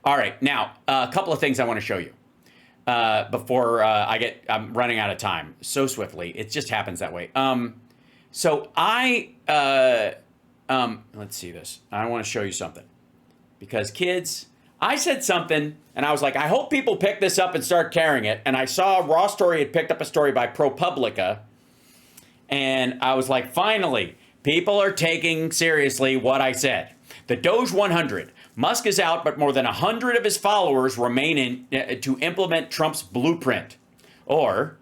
All right. Now, a couple of things I want to show you before I'm running out of time so swiftly. It just happens that way. So let's see this. I want to show you something because kids, I said something and I was like, I hope people pick this up and start carrying it. And I saw Raw Story had picked up a story by ProPublica. And I was like, finally, people are taking seriously what I said. The Doge 100. Musk is out, but more than 100 of his followers remain in to implement Trump's blueprint. Or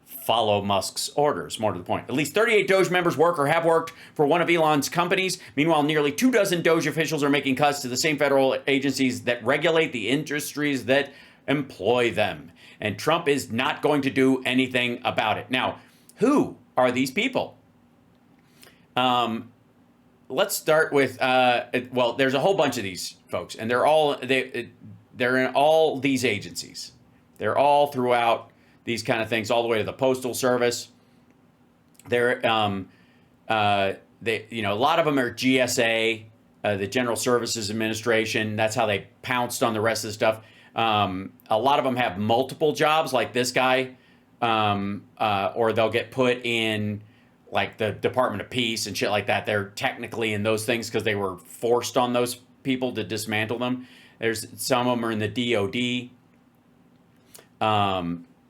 follow Musk's orders, more to the point. At least 38 Doge members work or have worked for one of Elon's companies. Meanwhile, nearly 24 Doge officials are making cuts to the same federal agencies that regulate the industries that employ them. And Trump is not going to do anything about it. Now, who are these people? Let's start with, well, there's a whole bunch of these folks, and they're in all these agencies. They're all throughout these kind of things, all the way to the Postal Service. They're, a lot of them are GSA, the General Services Administration. That's how they pounced on the rest of the stuff. A lot of them have multiple jobs, like this guy, or they'll get put in like the Department of Peace and shit like that. They're technically in those things because they were forced on those people to dismantle them. There's some of them are in the DOD.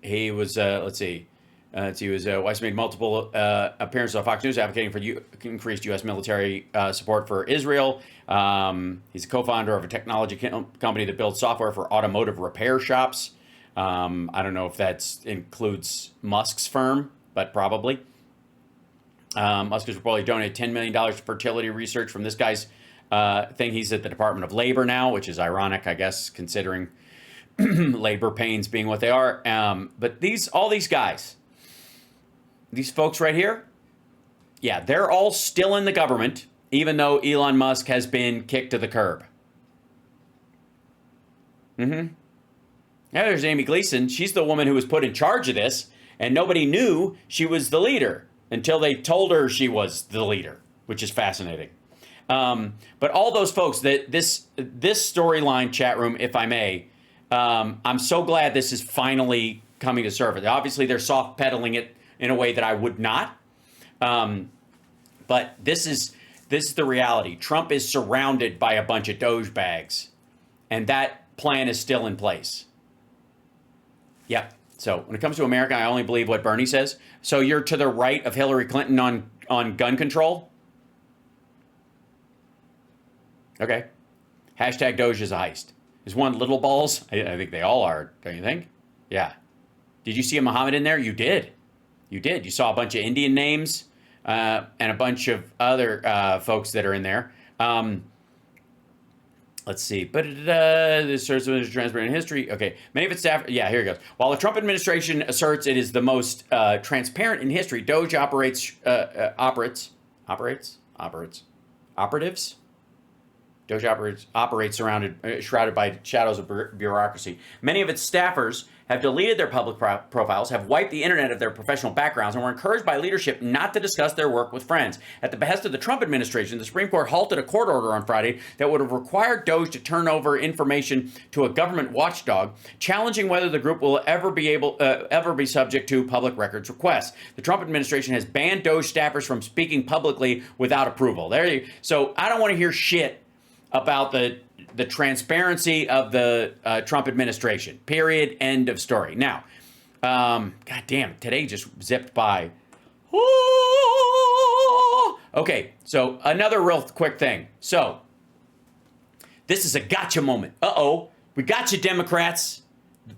He was, Weiss made multiple appearances on Fox News advocating for increased U.S. military support for Israel. He's a co-founder of a technology company that builds software for automotive repair shops. I don't know if that includes Musk's firm, but probably. Musk has reportedly donated $10 million to fertility research from this guy's thing. He's at the Department of Labor now, which is ironic, I guess, considering labor pains being what they are. But all these guys, these folks right here, yeah, they're all still in the government, even though Elon Musk has been kicked to the curb. Yeah, there's Amy Gleason. She's the woman who was put in charge of this, and nobody knew she was the leader until they told her she was the leader, which is fascinating. But all those folks, this storyline chat room, if I may, I'm so glad this is finally coming to surface. Obviously, they're soft pedaling it in a way that I would not. But this is the reality. Trump is surrounded by a bunch of Doge bags, and that plan is still in place. Yep. So when it comes to America, I only believe what Bernie says. So you're to the right of Hillary Clinton on gun control? Okay. Hashtag Doge is a heist. Is one little balls? I think they all are, don't you think? Yeah. Did you see a Muhammad in there? You did. You did. You saw a bunch of Indian names and a bunch of other folks that are in there. Let's see. But this serves as transparent in history. Okay. Many of its staff. Yeah, here it goes. While the Trump administration asserts it is the most transparent in history, Doge operatives. Doge operates shrouded by shadows of bureaucracy. Many of its staffers have deleted their public profiles, have wiped the internet of their professional backgrounds, and were encouraged by leadership not to discuss their work with friends. At the behest of the Trump administration, the Supreme Court halted a court order on Friday that would have required Doge to turn over information to a government watchdog, challenging whether the group will ever be subject to public records requests. The Trump administration has banned Doge staffers from speaking publicly without approval. So I don't want to hear shit about the transparency of the Trump administration. Period. End of story. Now, God damn, today just zipped by. Okay, so another real quick thing. So, this is a gotcha moment. Uh-oh, we got you, Democrats.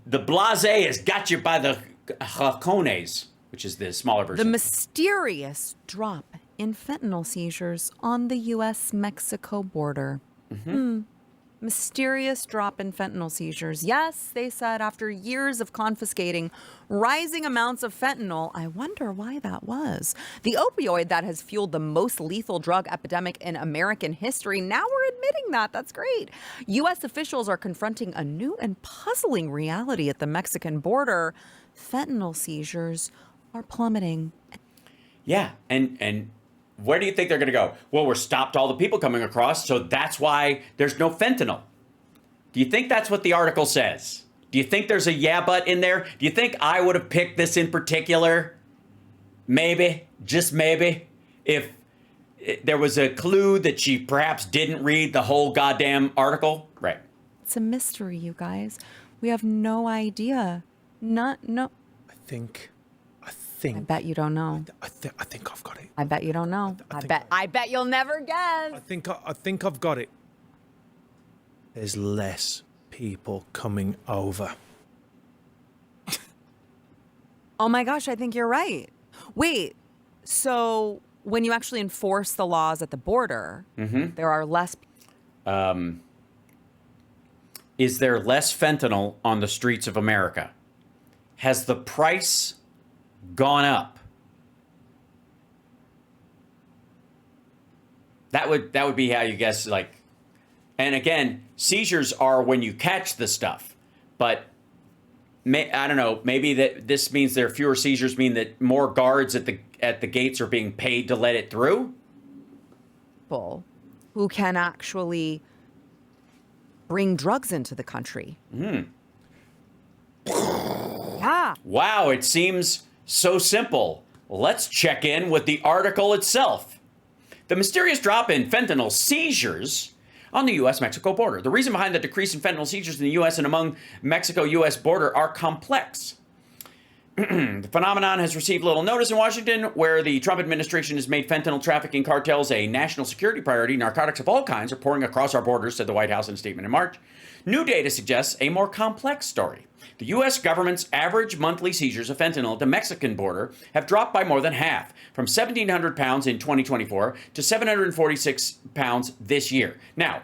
The blase has got you by the jacones, which is the smaller version. The mysterious drop in fentanyl seizures on the U.S.-Mexico border. Mysterious drop in fentanyl seizures. Yes, they said after years of confiscating rising amounts of fentanyl. I wonder why that was. The opioid that has fueled the most lethal drug epidemic in American history. Now we're admitting that. That's great. U.S. officials are confronting a new and puzzling reality at the Mexican border. Fentanyl seizures are plummeting. Yeah, and where do you think they're going to go? Well, we're stopped all the people coming across, so that's why there's no fentanyl. Do you think that's what the article says? Do you think there's a yeah but in there? Do you think I would have picked this in particular? Maybe, just maybe, if there was a clue that she perhaps didn't read the whole goddamn article. Right. It's a mystery, you guys. We have no idea. No. I think. I bet you don't know. I think I've got it. I bet you don't know. I bet you'll never guess. I think I've got it. There's less people coming over. Oh my gosh, I think you're right. Wait, so when you actually enforce the laws at the border, there are less. Is there less fentanyl on the streets of America? Has the price gone up? That would be how you guess, like, and again, seizures are when you catch the stuff, but I don't know, maybe that this means there are fewer seizures, mean that more guards at the gates are being paid to let it through? People who can actually bring drugs into the country. Yeah. Wow, it seems so simple. Let's check in with the article itself. The mysterious drop in fentanyl seizures on the U.S.-Mexico border. The reason behind the decrease in fentanyl seizures in the U.S. and among Mexico-U.S. border are complex. The phenomenon has received little notice in Washington, where the Trump administration has made fentanyl trafficking cartels a national security priority. Narcotics of all kinds are pouring across our borders, said the White House in a statement in March. New data suggests a more complex story. The U.S. government's average monthly seizures of fentanyl at the Mexican border have dropped by more than half, from 1,700 pounds in 2024 to 746 pounds this year. Now,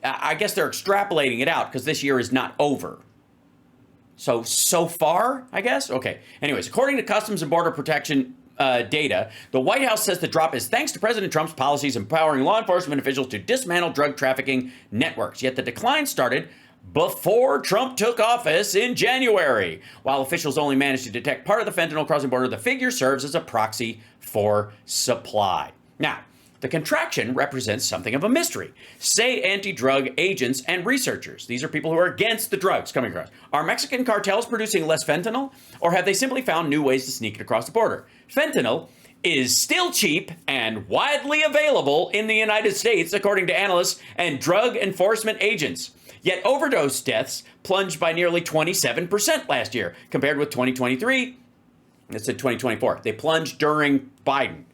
I guess they're extrapolating it out because this year is not over. So far, I guess? Okay. Anyways, according to Customs and Border Protection data, the White House says the drop is thanks to President Trump's policies empowering law enforcement officials to dismantle drug trafficking networks. Yet the decline started before Trump took office in January. While officials only managed to detect part of the fentanyl crossing border, the figure serves as a proxy for supply. Now, the contraction represents something of a mystery, say anti-drug agents and researchers. These are people who are against the drugs coming across. Are Mexican cartels producing less fentanyl, or have they simply found new ways to sneak it across the border? Fentanyl is still cheap and widely available in the United States, according to analysts and drug enforcement agents. Yet overdose deaths plunged by nearly 27% last year, compared with 2023. It said 2024. They plunged during Biden.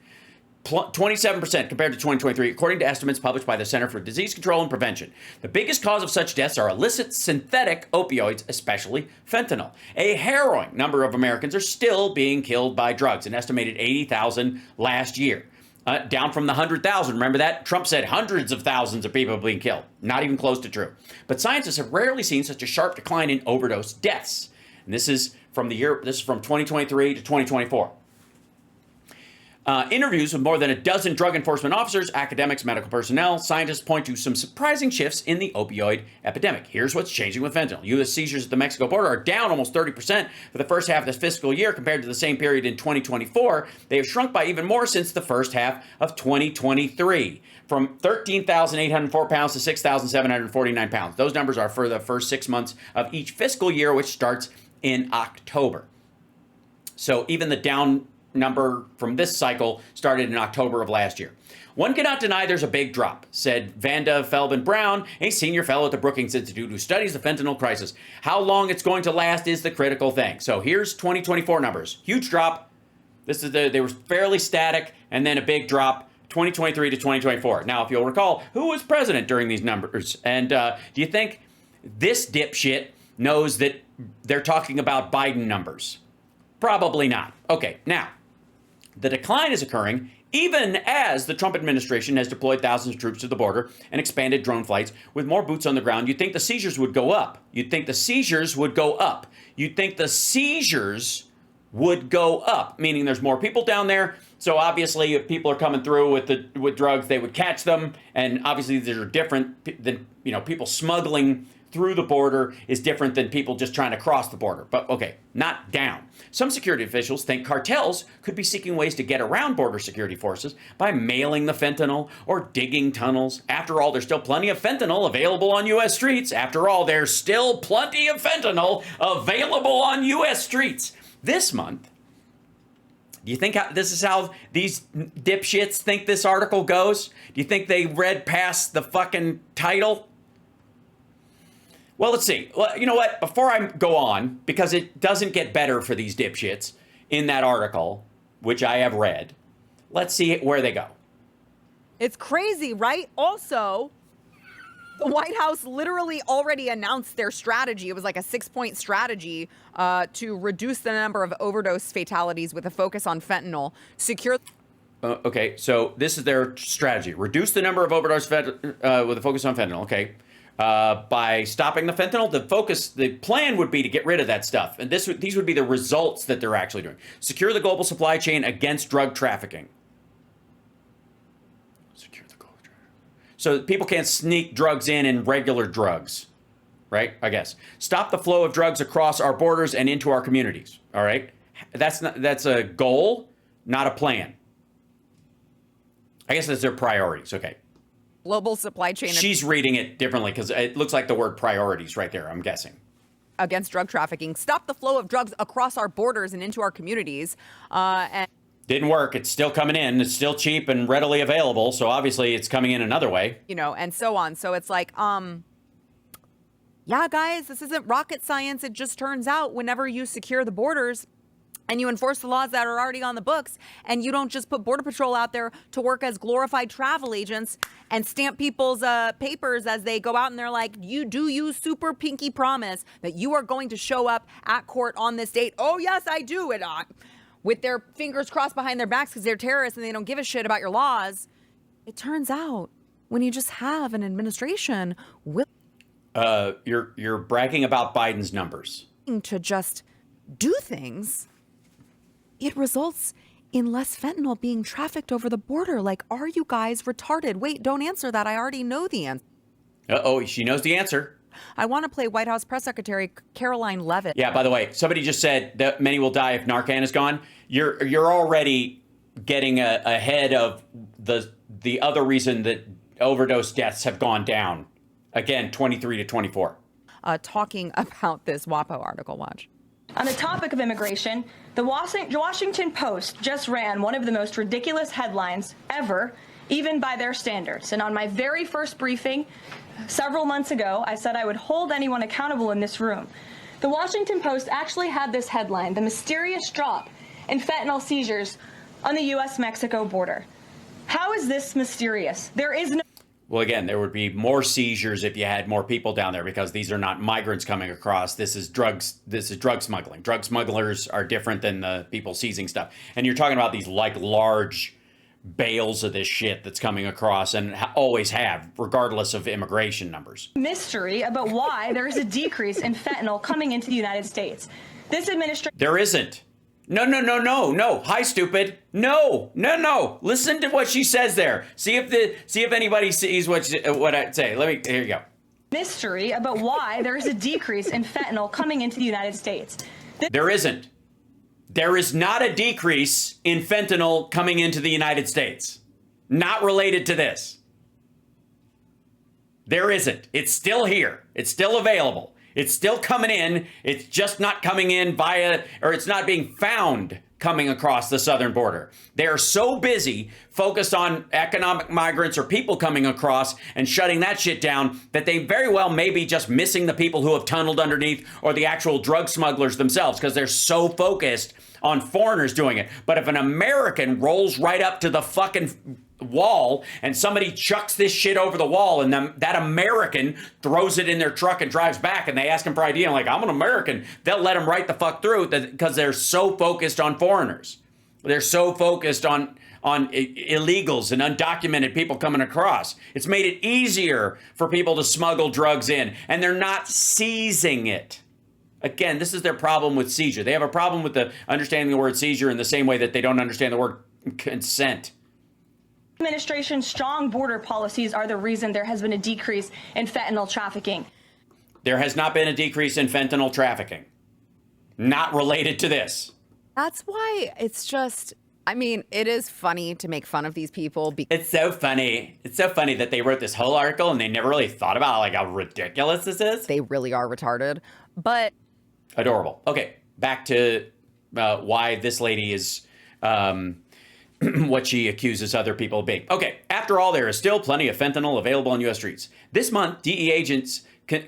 27% compared to 2023, according to estimates published by the Center for Disease Control and Prevention. The biggest cause of such deaths are illicit synthetic opioids, especially fentanyl. A harrowing number of Americans are still being killed by drugs, an estimated 80,000 last year. Down from the 100,000. Remember that? Trump said hundreds of thousands of people being killed. Not even close to true. But scientists have rarely seen such a sharp decline in overdose deaths. And this is from 2023 to 2024. Interviews with more than a dozen drug enforcement officers, academics, medical personnel, scientists point to some surprising shifts in the opioid epidemic. Here's what's changing with fentanyl. U.S. seizures at the Mexico border are down almost 30% for the first half of this fiscal year compared to the same period in 2024. They have shrunk by even more since the first half of 2023, from 13,804 pounds to 6,749 pounds. Those numbers are for the first 6 months of each fiscal year, which starts in October. So even the down number from this cycle started in October of last year. One cannot deny there's a big drop, said Vanda Feldman-Brown, a senior fellow at the Brookings Institute who studies the fentanyl crisis. How long it's going to last is the critical thing. So here's 2024 numbers. Huge drop. They were fairly static, and then a big drop, 2023 to 2024. Now, if you'll recall, who was president during these numbers? And do you think this dipshit knows that they're talking about Biden numbers? Probably not. Okay, now, the decline is occurring even as the Trump administration has deployed thousands of troops to the border and expanded drone flights with more boots on the ground. You'd think the seizures would go up. You'd think the seizures would go up. You'd think the seizures would go up, meaning there's more people down there. So obviously, if people are coming through with drugs, they would catch them, and obviously these are different than people smuggling through the border is different than people just trying to cross the border. But okay, not down. Some security officials think cartels could be seeking ways to get around border security forces by mailing the fentanyl or digging tunnels. After all, there's still plenty of fentanyl available on U.S. streets. After all, there's still plenty of fentanyl available on U.S. streets. This month, do you think this is how these dipshits think this article goes? Do you think they read past the fucking title? Well, let's see. Well, you know what? Before I go on, because it doesn't get better for these dipshits in that article, which I have read, let's see where they go. It's crazy, right? Also, the White House literally already announced their strategy. It was like a 6-point strategy to reduce the number of overdose fatalities with a focus on fentanyl. Secure. Okay, so this is their strategy. Reduce the number of overdose with a focus on fentanyl. Okay. By stopping the fentanyl, the plan would be to get rid of that stuff. And these would be the results that they're actually doing. Secure the global supply chain against drug trafficking. Secure the global trafficking. So people can't sneak drugs in regular drugs, right? I guess. Stop the flow of drugs across our borders and into our communities. All right. That's a goal, not a plan. I guess that's their priorities. Okay. Global supply chain. She's reading it differently because it looks like the word priorities right there, I'm guessing. Against drug trafficking. Stop the flow of drugs across our borders and into our communities. And didn't work. It's still coming in. It's still cheap and readily available. So obviously it's coming in another way. And so on. So it's like, yeah, guys, this isn't rocket science. It just turns out whenever you secure the borders and you enforce the laws that are already on the books, and you don't just put Border Patrol out there to work as glorified travel agents and stamp people's papers as they go out and they're like, you super pinky promise that you are going to show up at court on this date? Oh, yes, I do. And with their fingers crossed behind their backs because they're terrorists and they don't give a shit about your laws. It turns out when you just have an administration you're bragging about Biden's numbers. To just do things, it results in less fentanyl being trafficked over the border. Like, are you guys retarded? Wait, don't answer that. I already know the answer. Uh-oh, she knows the answer. I want to play White House Press Secretary Caroline Leavitt. Yeah, by the way, somebody just said that many will die if Narcan is gone. You're already getting ahead of the other reason that overdose deaths have gone down. Again, 23 to 24. Talking about this WAPO article. Watch. On the topic of immigration, the Washington Post just ran one of the most ridiculous headlines ever, even by their standards. And on my very first briefing several months ago, I said I would hold anyone accountable in this room. The Washington Post actually had this headline: the mysterious drop in fentanyl seizures on the U.S.-Mexico border. How is this mysterious? There is no... Well, again, there would be more seizures if you had more people down there because these are not migrants coming across. This is drugs. This is drug smuggling. Drug smugglers are different than the people seizing stuff. And you're talking about these like large bales of this shit that's coming across and always have, regardless of immigration numbers. Mystery about why there is a decrease in fentanyl coming into the United States. This administration... There isn't. No. Hi, stupid. No. Listen to what she says there. See if anybody sees what I say. Here you go. Mystery about why there is a decrease in fentanyl coming into the United States. There isn't. There is not a decrease in fentanyl coming into the United States. Not related to this. There isn't. It's still here. It's still available. It's still coming in. It's just not coming in it's not being found coming across the southern border. They are so busy focused on economic migrants or people coming across and shutting that shit down that they very well may be just missing the people who have tunneled underneath or the actual drug smugglers themselves because they're so focused on foreigners doing it. But if an American rolls right up to the fucking wall and somebody chucks this shit over the wall and that American throws it in their truck and drives back and they ask him for ID and like, I'm an American, they'll let him right the fuck through because they're so focused on foreigners. They're so focused on illegals and undocumented people coming across. It's made it easier for people to smuggle drugs in and they're not seizing it. Again, this is their problem with seizure. They have a problem with the understanding the word seizure in the same way that they don't understand the word consent. Administration's strong border policies are the reason there has been a decrease in fentanyl trafficking. There has not been a decrease in fentanyl trafficking. Not related to this. That's why it's just, I mean, it is funny to make fun of these people. It's so funny. It's so funny that they wrote this whole article and they never really thought about like how ridiculous this is. They really are retarded, but adorable. Okay, back to why this lady is what she accuses other people of being. Okay, after all, there is still plenty of fentanyl available on U.S. streets. This month, DEA agents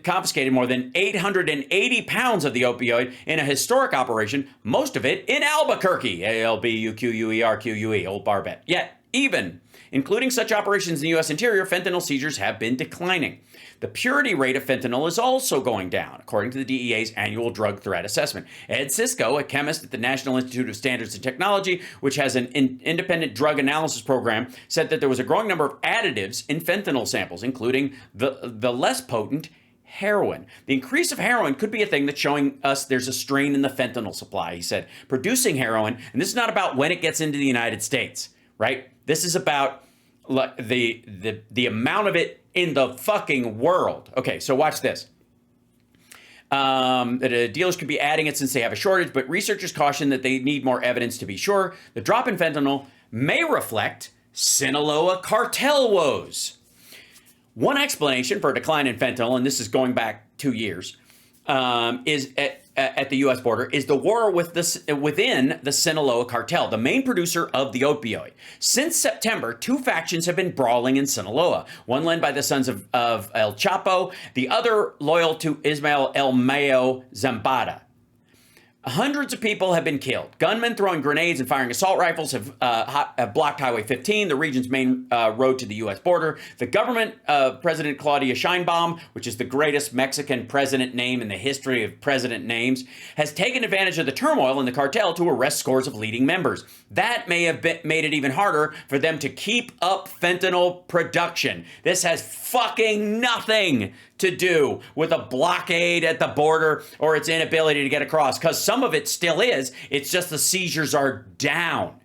confiscated more than 880 pounds of the opioid in a historic operation, most of it in Albuquerque, Albuquerque, Old Barbet. Yet, even including such operations in the U.S. interior, fentanyl seizures have been declining. The purity rate of fentanyl is also going down, according to the DEA's annual drug threat assessment. Ed Cisco, a chemist at the National Institute of Standards and Technology, which has an independent drug analysis program, said that there was a growing number of additives in fentanyl samples, including the less potent heroin. The increase of heroin could be a thing that's showing us there's a strain in the fentanyl supply, he said. Producing heroin, and this is not about when it gets into the United States, right? This is about the amount of it in the fucking world. Okay, so watch this. Dealers could be adding it since they have a shortage, but researchers caution that they need more evidence to be sure. The drop in fentanyl may reflect Sinaloa cartel woes. One explanation for a decline in fentanyl, and this is going back 2 years, is at the U.S. border, is the war within the Sinaloa cartel, the main producer of the opioid. Since September, 2 factions have been brawling in Sinaloa, one led by the sons of El Chapo, the other loyal to Ismael El Mayo Zambada. Hundreds of people have been killed. Gunmen throwing grenades and firing assault rifles have blocked Highway 15, the region's main road to the U.S. border. The government of President Claudia Sheinbaum, which is the greatest Mexican president name in the history of president names, has taken advantage of the turmoil in the cartel to arrest scores of leading members. That may have made it even harder for them to keep up fentanyl production. This has fucking nothing to do with a blockade at the border or its inability to get across, because some of it still is. It's just the seizures are down.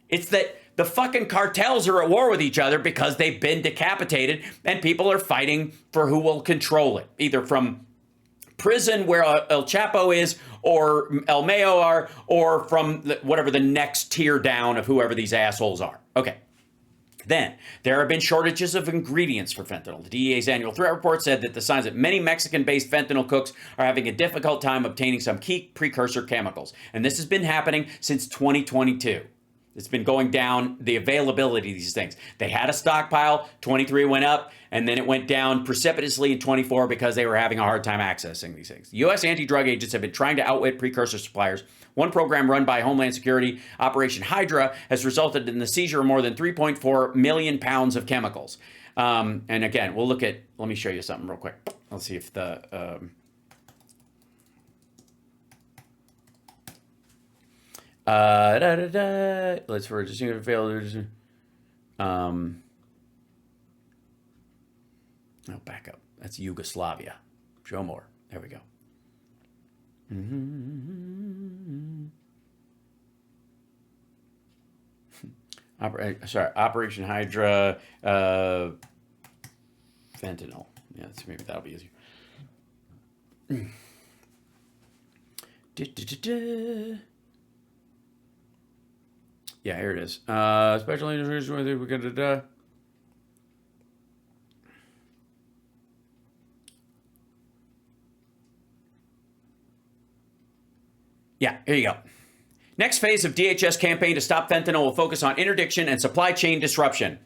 It's that the fucking cartels are at war with each other because they've been decapitated and people are fighting for who will control it, either from prison where El Chapo is or El Mayo are, or from whatever the next tier down of whoever these assholes are. Okay. Then, there have been shortages of ingredients for fentanyl. The DEA's annual threat report said that the signs that many Mexican-based fentanyl cooks are having a difficult time obtaining some key precursor chemicals. And this has been happening since 2022. It's been going down, the availability of these things. They had a stockpile, 23 went up, and then it went down precipitously in 24 because they were having a hard time accessing these things. U.S. anti-drug agents have been trying to outwit precursor suppliers. One program run by Homeland Security, Operation Hydra, has resulted in the seizure of more than 3.4 million pounds of chemicals. And again, we'll look at, let me show you something real quick. Let's see if the... Let's for just failures. Oh, back up. That's Yugoslavia. Show more. There we go. Operation Hydra. Fentanyl. Yeah, maybe that'll be easier. Yeah, here it is. Special agents, we're going to. Yeah, here you go. Next phase of DHS campaign to stop fentanyl will focus on interdiction and supply chain disruption.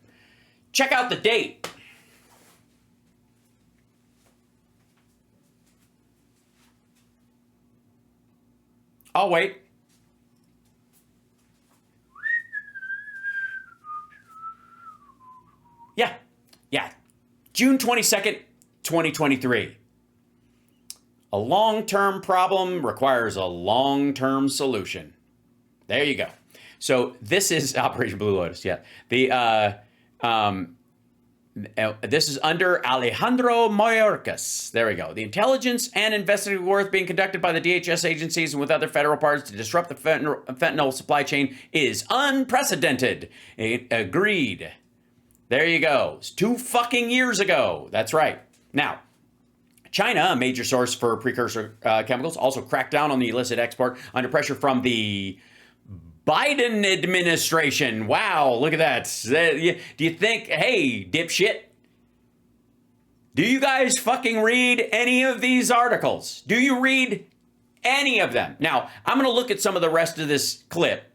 Check out the date. I'll wait. Yeah. June 22nd, 2023. A long-term problem requires a long-term solution. There you go. So this is Operation Blue Lotus. Yeah. This is under Alejandro Mayorkas. There we go. The intelligence and investigative work being conducted by the DHS agencies and with other federal parties to disrupt the fentanyl supply chain is unprecedented. Agreed. There you go. It's 2 fucking years ago. That's right. Now, China, a major source for precursor chemicals, also cracked down on the illicit export under pressure from the Biden administration. Wow, look at that. Do you think, hey, dipshit, do you guys fucking read any of these articles? Do you read any of them? Now, I'm going to look at some of the rest of this clip,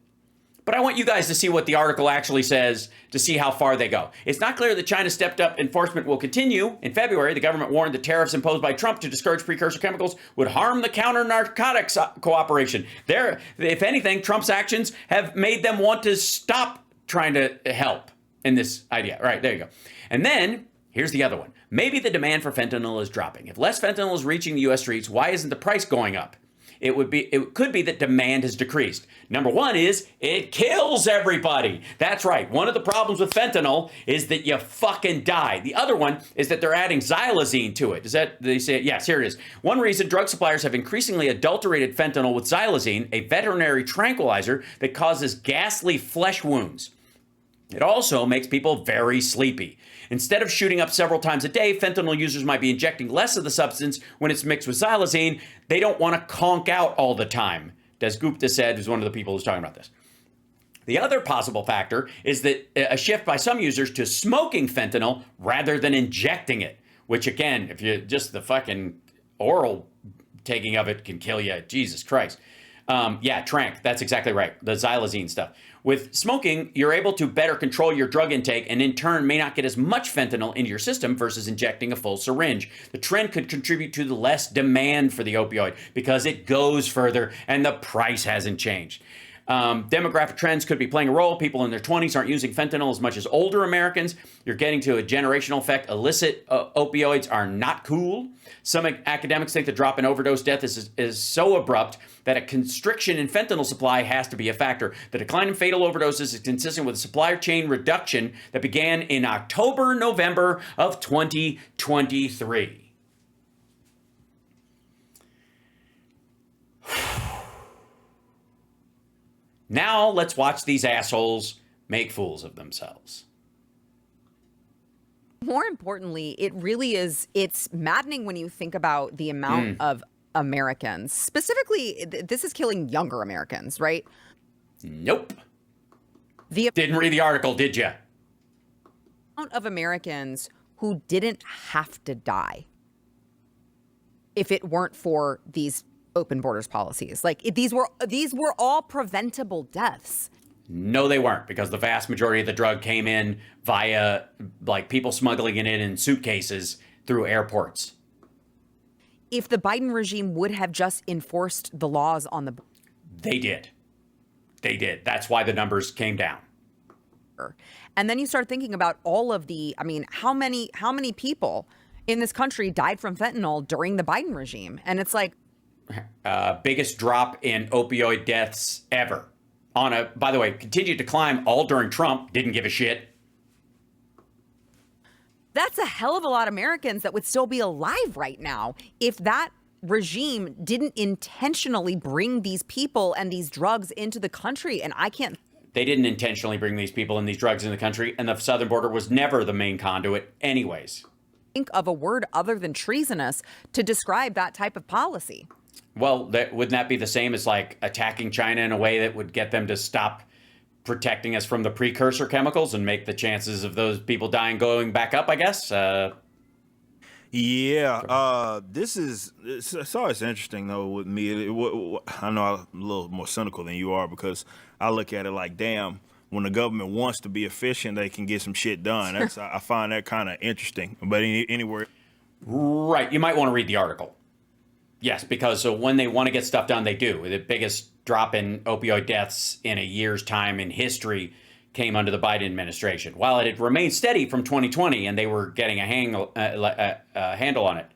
but I want you guys to see what the article actually says to see how far they go. It's not clear that China's stepped up enforcement will continue. In February, the government warned the tariffs imposed by Trump to discourage precursor chemicals would harm the counter-narcotics cooperation. If anything, Trump's actions have made them want to stop trying to help in this idea. Right, there you go. And then, here's the other one. Maybe the demand for fentanyl is dropping. If less fentanyl is reaching the U.S. streets, why isn't the price going up? It could be that demand has decreased. Number one is it kills everybody. That's right. One of the problems with fentanyl is that you fucking die. The other one is that they're adding xylazine to it. Is that, they say, yes, here it is. One reason drug suppliers have increasingly adulterated fentanyl with xylazine, a veterinary tranquilizer that causes ghastly flesh wounds. It also makes people very sleepy. Instead of shooting up several times a day, fentanyl users might be injecting less of the substance when it's mixed with xylazine. They don't want to conk out all the time, Des Gupta said, who's one of the people who's talking about this. The other possible factor is that a shift by some users to smoking fentanyl rather than injecting it, which again, if you just the fucking oral taking of it can kill you. Jesus Christ. Yeah, tranq. That's exactly right. The xylazine stuff. With smoking, you're able to better control your drug intake and in turn may not get as much fentanyl into your system versus injecting a full syringe. The trend could contribute to the less demand for the opioid because it goes further and the price hasn't changed. Demographic trends could be playing a role. People in their 20s aren't using fentanyl as much as older Americans. You're getting to a generational effect. Illicit opioids are not cool. Some academics think the drop in overdose death is so abrupt that a constriction in fentanyl supply has to be a factor. The decline in fatal overdoses is consistent with a supply chain reduction that began in October, November of 2023. Now let's watch these assholes make fools of themselves. More importantly, it really is, it's maddening when you think about the amount of Americans, specifically, this is killing younger Americans, right? Nope. Didn't read the article, did you? Amount of Americans who didn't have to die if it weren't for these open borders policies. Like these were all preventable deaths. No, they weren't, because the vast majority of the drug came in via like people smuggling it in suitcases through airports. If the Biden regime would have just enforced the laws on the They did. That's why the numbers came down. And then you start thinking about all of the, I mean, how many people in this country died from fentanyl during the Biden regime? And it's like, biggest drop in opioid deaths ever. By the way, continued to climb all during Trump. Didn't give a shit. That's a hell of a lot of Americans that would still be alive right now if that regime didn't intentionally bring these people and these drugs into the country. And They didn't intentionally bring these people and these drugs in the country, and the southern border was never the main conduit anyways. Think of a word other than treasonous to describe that type of policy. Well, wouldn't that be the same as like attacking China in a way that would get them to stop protecting us from the precursor chemicals and make the chances of those people dying going back up, I guess? Yeah, it's always interesting though with me. I know I'm a little more cynical than you are because I look at it like, damn, when the government wants to be efficient, they can get some shit done. I find that kind of interesting. But anywhere, right? You might want to read the article. Yes, because so when they want to get stuff done, they do. The biggest drop in opioid deaths in a year's time in history came under the Biden administration. While it had remained steady from 2020 and they were getting a handle on it.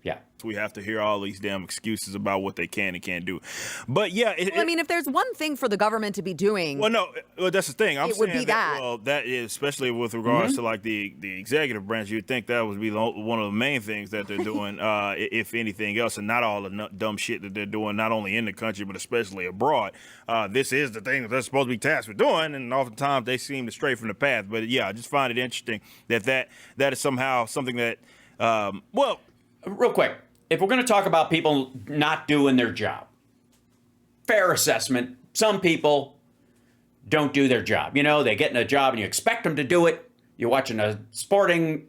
Yeah. We have to hear all these damn excuses about what they can and can't do. But yeah, Well, I mean, if there's one thing for the government to be doing, well, no, well, that's the thing. I'm it would saying be that. Well, that is especially with regards to like the executive branch. You'd think that would be one of the main things that they're doing, if anything else, and not all the dumb shit that they're doing, not only in the country but especially abroad. This is the thing that they're supposed to be tasked with doing, and oftentimes they seem to stray from the path. But yeah, I just find it interesting that is somehow something that, well, real quick. If we're going to talk about people not doing their job, fair assessment, some people don't do their job. You know, they get in a job and you expect them to do it. You're watching a sporting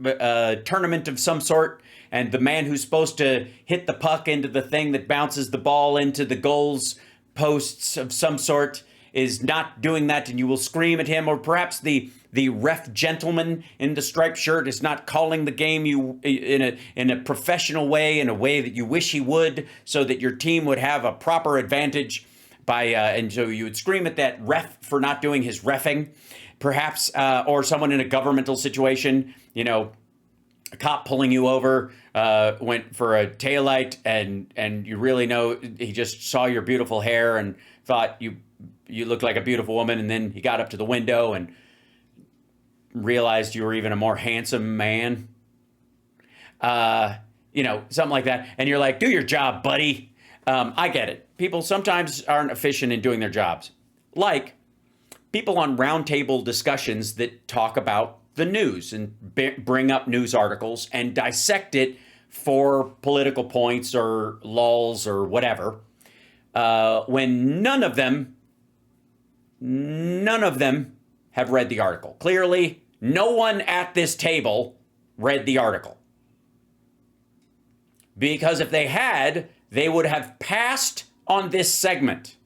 tournament of some sort, and the man who's supposed to hit the puck into the thing that bounces the ball into the goals posts of some sort is not doing that, and you will scream at him. Or perhaps the ref gentleman in the striped shirt is not calling the game in a professional way, in a way that you wish he would, so that your team would have a proper advantage. And so you would scream at that ref for not doing his reffing, perhaps, or someone in a governmental situation, you know, a cop pulling you over, went for a taillight, and you really know he just saw your beautiful hair and thought you looked like a beautiful woman, and then he got up to the window and realized you were even a more handsome man. You know, something like that. And you're like, do your job, buddy. I get it. People sometimes aren't efficient in doing their jobs. Like people on roundtable discussions that talk about the news and bring up news articles and dissect it for political points or lulls or whatever. When none of them have read the article. Clearly, no one at this table read the article. Because if they had, they would have passed on this segment.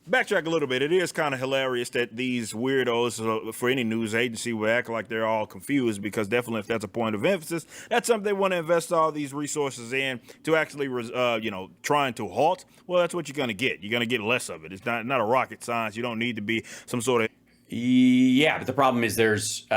Backtrack a little bit. It is kind of hilarious that these weirdos for any news agency would act like they're all confused, because definitely if that's a point of emphasis, that's something they want to invest all these resources in to actually, trying to halt. Well, that's what you're going to get. You're going to get less of it. It's not a rocket science. You don't need to be some sort of... Yeah, but the problem is there's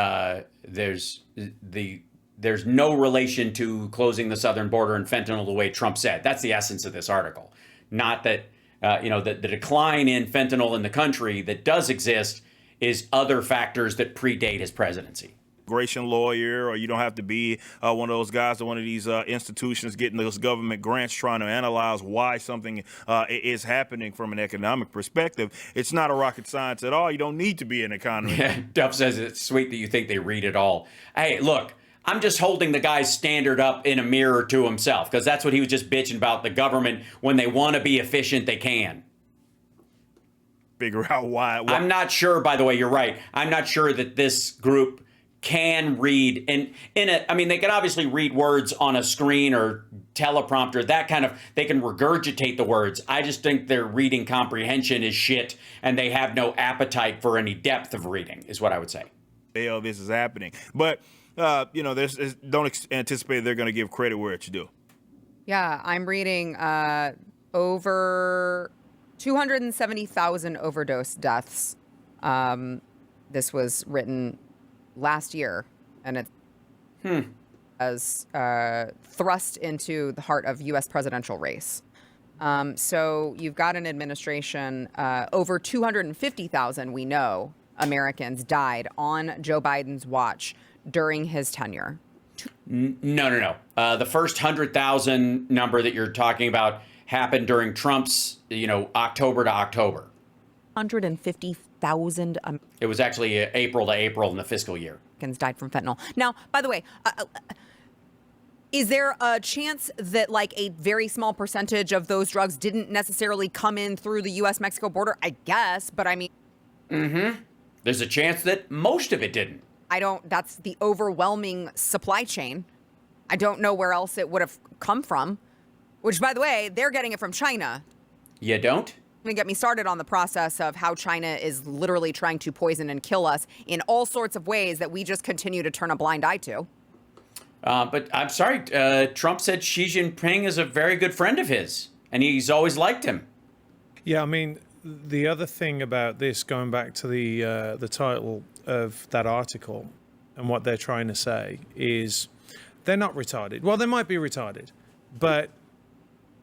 no relation to closing the southern border and fentanyl the way Trump said. That's the essence of this article. Not that... the decline in fentanyl in the country that does exist is other factors that predate his presidency. Immigration lawyer, or you don't have to be one of those guys at one of these institutions getting those government grants trying to analyze why something is happening from an economic perspective. It's not a rocket science at all. You don't need to be an economist. Yeah, Duff says it's sweet that you think they read it all. Hey, look. I'm just holding the guy's standard up in a mirror to himself, because that's what he was just bitching about. The government, when they want to be efficient, they can. Figure out why. I'm not sure, by the way, you're right. I'm not sure that this group can read. And they can obviously read words on a screen or teleprompter, that kind of, they can regurgitate the words. I just think their reading comprehension is shit, and they have no appetite for any depth of reading, is what I would say. Hell, this is happening. But... don't anticipate they're going to give credit where it's due. Yeah, I'm reading over 270,000 overdose deaths. This was written last year, and it as thrust into the heart of U.S. presidential race. So you've got an administration, over 250,000, we know, Americans died on Joe Biden's watch during his tenure. No. The first 100,000 number that you're talking about happened during Trump's, October to October. 150,000. It was actually April to April in the fiscal year. Americans died from fentanyl. Now, by the way, is there a chance that like a very small percentage of those drugs didn't necessarily come in through the U.S.-Mexico border? I guess, but I mean... There's a chance that most of it didn't. That's the overwhelming supply chain. I don't know where else it would have come from, which, by the way, they're getting it from China. You don't? Even get me started on the process of how China is literally trying to poison and kill us in all sorts of ways that we just continue to turn a blind eye to. But I'm sorry, Trump said Xi Jinping is a very good friend of his, and he's always liked him. Yeah, I mean, the other thing about this, going back to the title of that article and what they're trying to say, is They're not retarded. Well, they might be retarded, but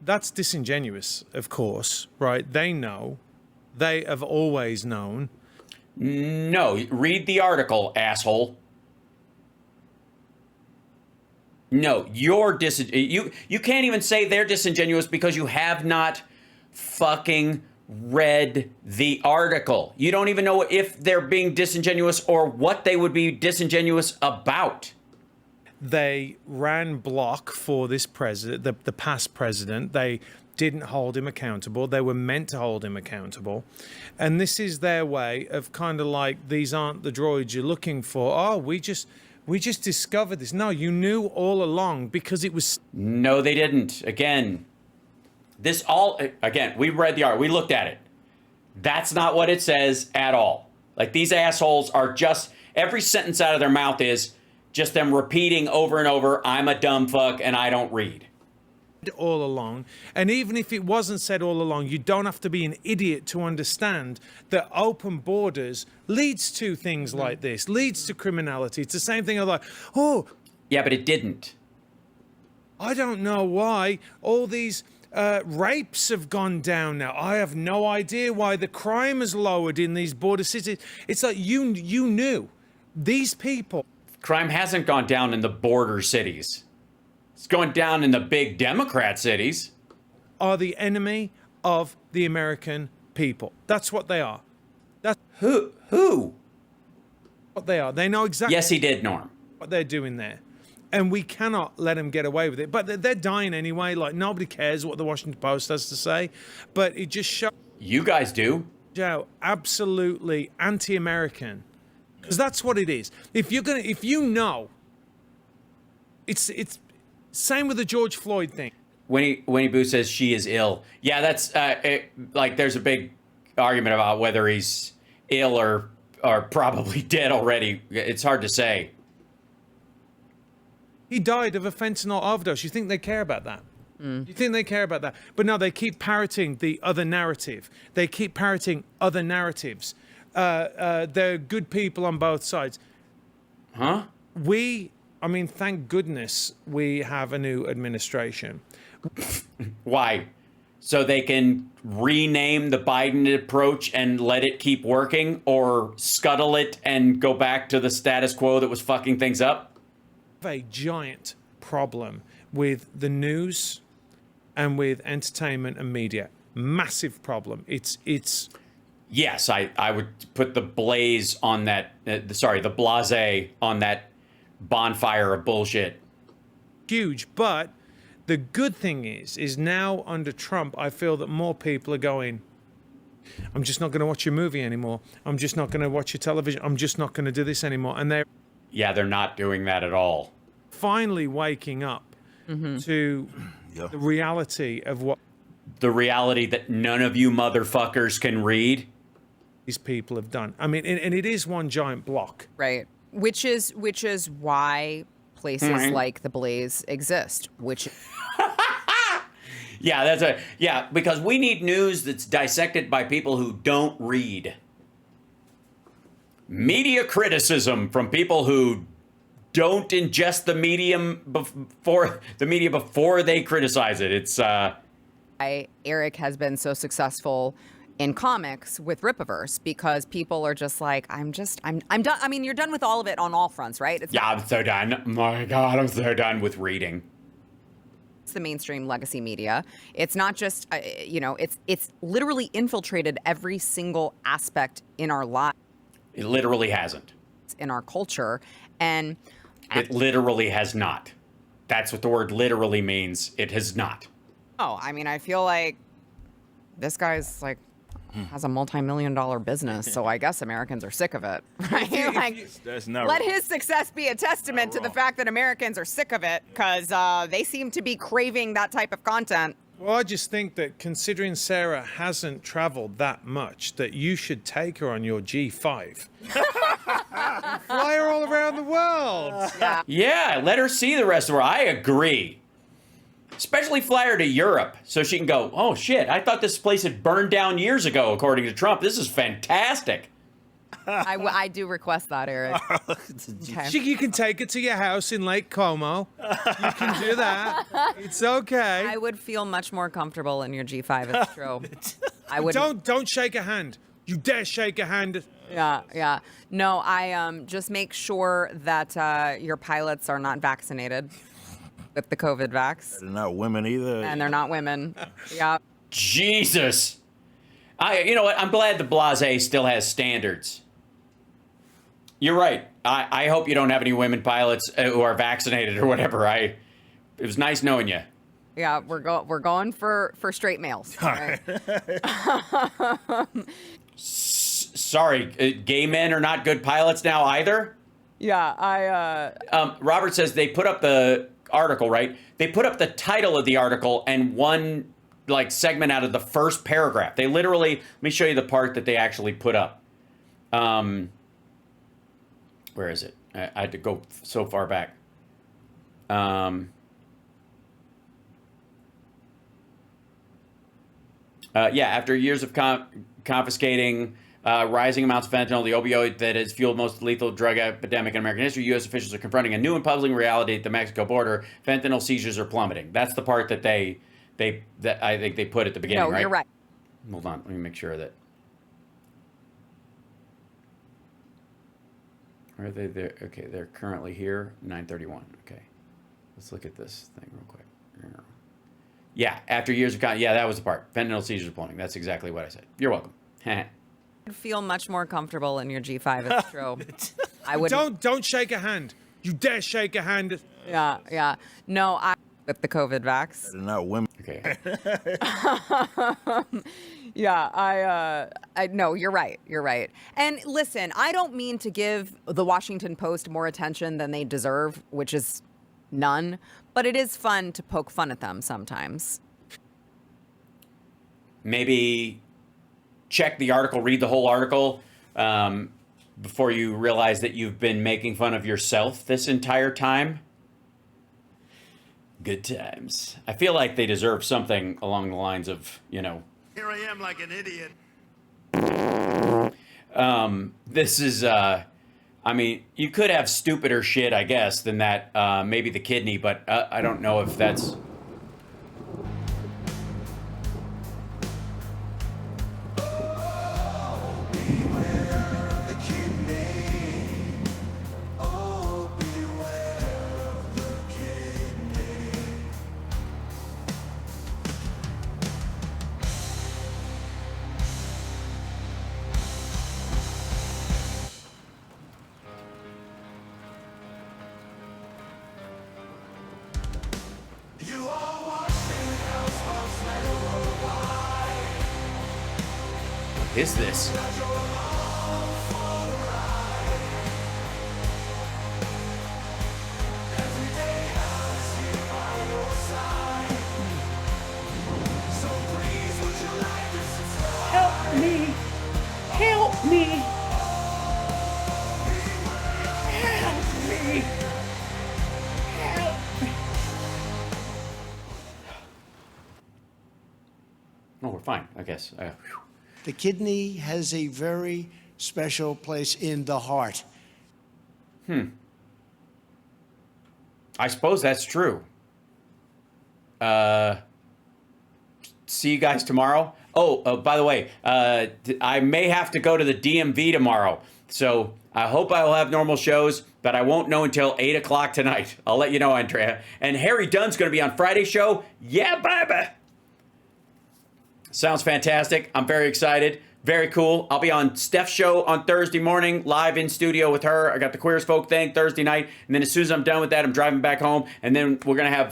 that's disingenuous, of course, right? They know. They have always known. No, read the article, asshole. No, you're you can't even say they're disingenuous because you have not fucking read the article. You don't even know if they're being disingenuous or what they would be disingenuous about. They ran block for this president, the past president. They didn't hold him accountable. They were meant to hold him accountable. And this is their way of kind of like, these aren't the droids you're looking for. Oh, we just discovered this. No, you knew all along because it was... No, they didn't. Again, we read the article. We looked at it. That's not what it says at all. Like, these assholes are just, every sentence out of their mouth is just them repeating over and over, I'm a dumb fuck and I don't read. All along. And even if it wasn't said all along, you don't have to be an idiot to understand that open borders leads to things like this, leads to criminality. It's the same thing. I'm like, oh. Yeah, but it didn't. I don't know why all these rapes have gone down now. I have no idea why the crime has lowered in these border cities. It's like you knew these people. Crime hasn't gone down in the border cities. It's going down in the big Democrat cities. Are the enemy of the American people. That's what they are. That's Who? what they are. They know exactly Yes, he did, Norm. what they're doing there. And we cannot let them get away with it. But they're dying anyway. Like, nobody cares what the Washington Post has to say. But it just shows You guys do. how absolutely anti-American. Because that's what it is. If you know, it's same with the George Floyd thing. Winnie Boo says she is ill. Yeah, that's like there's a big argument about whether he's ill or probably dead already. It's hard to say. He died of a fentanyl overdose. You think they care about that? You think they care about that? But no, they keep parroting the other narrative. They keep parroting other narratives. They're good people on both sides. Huh? Thank goodness we have a new administration. Why? So they can rename the Biden approach and let it keep working, or scuttle it and go back to the status quo that was fucking things up? A giant problem with the news and with entertainment and media. Massive problem. It's Yes, I would put the blaze on that. The blase on that bonfire of bullshit. huge. But the good thing is now under Trump, I feel that more people are going, I'm just not going to watch your movie anymore. I'm just not going to watch your television. I'm just not going to do this anymore. And they're They're not doing that at all. finally waking up to the reality of what The reality that none of you motherfuckers can read. these people have done. I mean, and it is one giant block. Right. Which is why places like the Blaze exist. Because we need news that's dissected by people who don't read. Media criticism from people who don't ingest the medium before they criticize it. It's why Eric has been so successful in comics with Rippaverse, because people are just like, I'm done. I mean, you're done with all of it on all fronts, right? I'm so done. My God, I'm so done with reading. It's the mainstream legacy media. It's not just, it's literally infiltrated every single aspect in our lives, It literally hasn't. in our culture. And It literally has not. That's what the word literally means. It has not. I feel like this guy's like, has a multi-million-dollar business, so I guess Americans are sick of it, right? Like, That's not let right. his success be a testament to the fact that Americans are sick of it, because they seem to be craving that type of content. Well, I just think that considering Sarah hasn't traveled that much, that you should take her on your G5. Fly her all around the world. Yeah, let her see the rest of her. I agree. Especially fly her to Europe so she can go, oh shit, I thought this place had burned down years ago, according to Trump. This is fantastic. I do request that, Eric. Okay. You can take it to your house in Lake Como. You can do that. It's okay. I would feel much more comfortable in your G5. It's true. I would. Don't shake a hand. You dare shake a hand. Yeah. No, I just make sure that your pilots are not vaccinated with the COVID vax. They're not women either. And they're not women. Yeah. Jesus. You know what? I'm glad the Blase still has standards. You're right. I hope you don't have any women pilots who are vaccinated or whatever. It was nice knowing you. Yeah, we're going for straight males. Right? Sorry, gay men are not good pilots now either? Yeah, Robert says they put up the article, right? They put up the title of the article and one segment out of the first paragraph. They literally, let me show you the part that they actually put up. Where is it? I had to go so far back. After years of confiscating rising amounts of fentanyl, the opioid that has fueled most lethal drug epidemic in American history, U.S. officials are confronting a new and puzzling reality at the Mexico border. Fentanyl seizures are plummeting. That's the part that I think they put at the beginning, right? No, you're right. Hold on. Let me make sure that. Are they there? Okay, they're currently here, 9:31. Okay. Let's look at this thing real quick. Yeah, after years of that was the part. Fentanyl seizures are plummeting. That's exactly what I said. You're welcome. I'd feel much more comfortable in your G5. It's true. I would. Don't shake a hand. You dare shake a hand. Yeah. No, with the COVID vax. They're not women. Okay. Yeah, I no, you're right. And listen, I don't mean to give the Washington Post more attention than they deserve, which is none, but it is fun to poke fun at them sometimes. Maybe check the article, read the whole article, before you realize that you've been making fun of yourself this entire time. Good times. I feel like they deserve something along the lines of, Here I am like an idiot. This is, you could have stupider shit, I guess, than that, maybe the kidney, but I don't know if that's... is this? Help me! Help me! Help me! Help me! Oh, we're fine, I guess. The kidney has a very special place in the heart. I suppose that's true. See you guys tomorrow. Oh, by the way, I may have to go to the DMV tomorrow. So I hope I will have normal shows, but I won't know until 8 o'clock tonight. I'll let you know, Andrea. And Harry Dunn's going to be on Friday's show. Yeah, baby. Sounds fantastic. I'm very excited. Very cool. I'll be on Steph's show on Thursday morning, live in studio with her. I got the Queer as Folk thing Thursday night. And then as soon as I'm done with that, I'm driving back home. And then we're going to have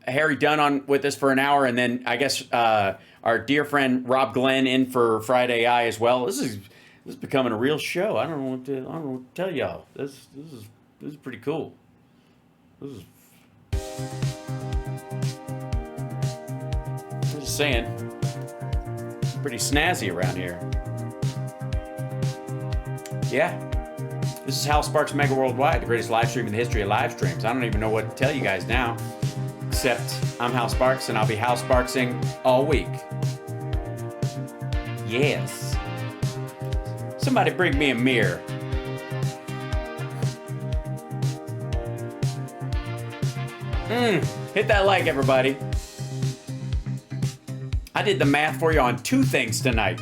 Harry Dunn on with us for an hour. And then I guess our dear friend Rob Glenn in for Friday Eye as well. This is becoming a real show. I don't know what to tell y'all. This is pretty cool. This is... Just saying, pretty snazzy around here. Yeah, this is Hal Sparks Mega Worldwide, the greatest live stream in the history of live streams. I don't even know what to tell you guys now, except I'm Hal Sparks and I'll be Hal Sparksing all week. Yes. Somebody bring me a mirror. Hit that like, everybody. I did the math for you on two things tonight.